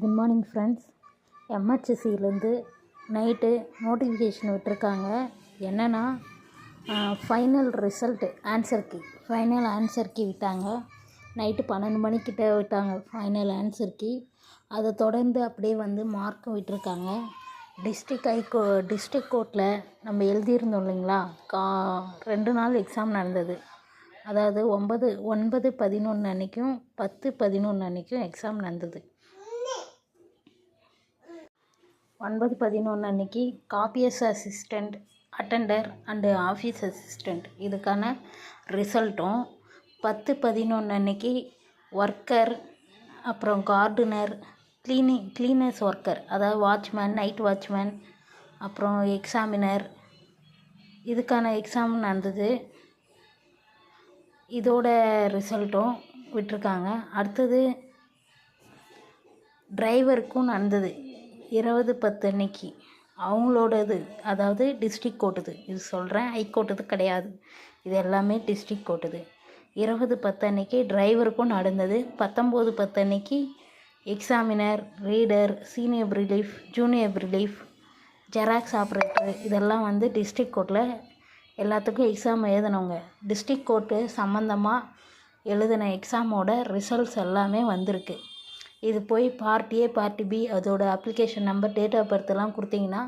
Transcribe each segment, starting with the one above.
Good morning friends. எம்ஹெச்சிலேருந்து night notification விட்டுருக்காங்க. என்னென்னா final result final answer key விட்டாங்க. நைட்டு 12 மணிக்கிட்ட விட்டாங்க ஃபைனல் ஆன்சர் கீ. அதை தொடர்ந்து அப்படியே வந்து மார்க்கும் விட்டுருக்காங்க. டிஸ்ட்ரிக் கோர்ட்டில் நம்ம எழுதியிருந்தோம் இல்லைங்களா, 2 நாள் எக்ஸாம் நடந்தது. அதாவது 9/11 அன்றைக்கும் 10/11 அன்றைக்கும் எக்ஸாம் நடந்தது. 9/11 அன்றைக்கி copyist assistant, attender and office assistant இதுக்கான ரிசல்ட்டும், 10/11 அன்றைக்கி ஒர்க்கர், அப்புறம் கார்டனர், கிளீனர்ஸ் ஒர்க்கர், அதாவது வாட்ச்மேன், நைட் வாட்ச்மேன், அப்புறம் எக்ஸாமினர் இதுக்கான எக்ஸாம் நடந்தது. இதோட ரிசல்ட்டும் விட்டிருக்காங்க. அடுத்தது டிரைவருக்கும் நடந்தது 20/10 அன்னைக்கு. அவங்களோடது, அதாவது டிஸ்ட்ரிக் கோர்ட்டுது இது சொல்கிறேன், ஹைகோர்ட்டுது கிடையாது. இது எல்லாமே டிஸ்ட்ரிக் கோர்ட்டுது. 20/10 அன்னைக்கு டிரைவருக்கும் நடந்தது. 19/10 அன்னைக்கு examiner, reader, senior relief, junior relief, xerox operator இதெல்லாம் வந்து டிஸ்ட்ரிக் கோர்ட்டில் எல்லாத்துக்கும் எக்ஸாம் எழுதினவங்க. டிஸ்ட்ரிக் கோர்ட்டு சம்மந்தமாக எழுதின எக்ஸாமோட ரிசல்ட்ஸ் எல்லாமே வந்திருக்கு. இது போய் பார்ட் ஏ, பார்ட் பி, அதோட அப்ளிகேஷன் நம்பர், டேட் ஆஃப் பர்த்லாம் கொடுத்தீங்கன்னா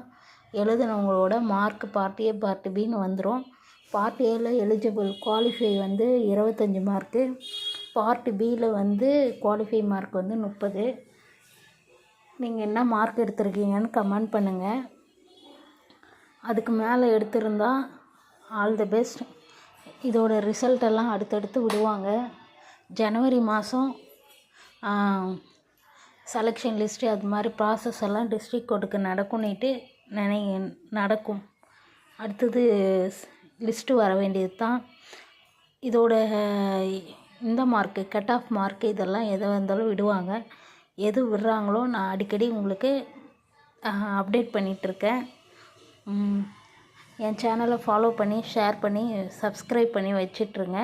எழுதினவங்களோட மார்க் பார்ட் ஏ, பார்ட் பின்னு வந்துடும். பார்ட் ஏல எலிஜிபிள் குவாலிஃபை வந்து 25 மார்க்கு, பார்ட் பியில் வந்து குவாலிஃபை மார்க் வந்து 30. நீங்கள் என்ன மார்க் எடுத்திருக்கீங்கன்னு கமெண்ட் பண்ணுங்கள். அதுக்கு மேலே எடுத்திருந்தா ஆல் தி பெஸ்ட். இதோட ரிசல்ட்டெல்லாம் அடுத்தடுத்து விடுவாங்க. ஜனவரி மாதம் செலெக்ஷன் லிஸ்ட்டு அது மாதிரி ப்ராசஸ் எல்லாம் டிஸ்ட்ரிக் கோர்ட்டுக்கு நடக்கும்னுட்டு நடக்கும். அடுத்தது லிஸ்ட்டு வர வேண்டியது தான். இதோட இந்த மார்க்கு, கட் ஆஃப் மார்க்கு இதெல்லாம் எதாக இருந்தாலும் விடுவாங்க. எது விடுறாங்களோ நான் அடிக்கடி உங்களுக்கு அப்டேட் பண்ணிகிட்ருக்கேன். என் சேனலை ஃபாலோ பண்ணி, ஷேர் பண்ணி, சப்ஸ்கிரைப் பண்ணி வச்சிட்ருங்க.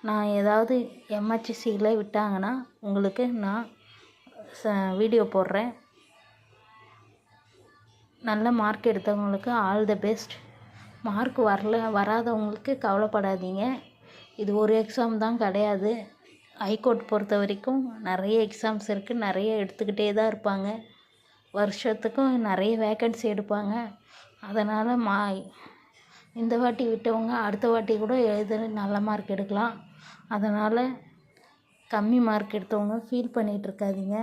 நான் ஏதாவது எம்ஹெச்சியில் விட்டாங்கன்னா உங்களுக்கு நான் வீடியோ போடுறேன். நல்ல மார்க் எடுத்தவங்களுக்கு ஆல் தி பெஸ்ட். மார்க் வராதவங்களுக்கு கவலைப்படாதீங்க. இது ஒரு எக்ஸாம் தான் கிடையாது. ஹைகோர்ட் பொறுத்த வரைக்கும் நிறைய எக்ஸாம்ஸ் இருக்குது. நிறைய எடுத்துக்கிட்டே தான் இருப்பாங்க. வருஷத்துக்கும் நிறைய வேக்கன்சி எடுப்பாங்க. அதனால் இந்த வாட்டி விட்டவங்க அடுத்த வாட்டி கூட நல்ல மார்க் எடுக்கலாம். அதனால் கம்மி மார்க் எடுத்தவங்க ஃபீல் பண்ணிகிட்டு இருக்காதீங்க.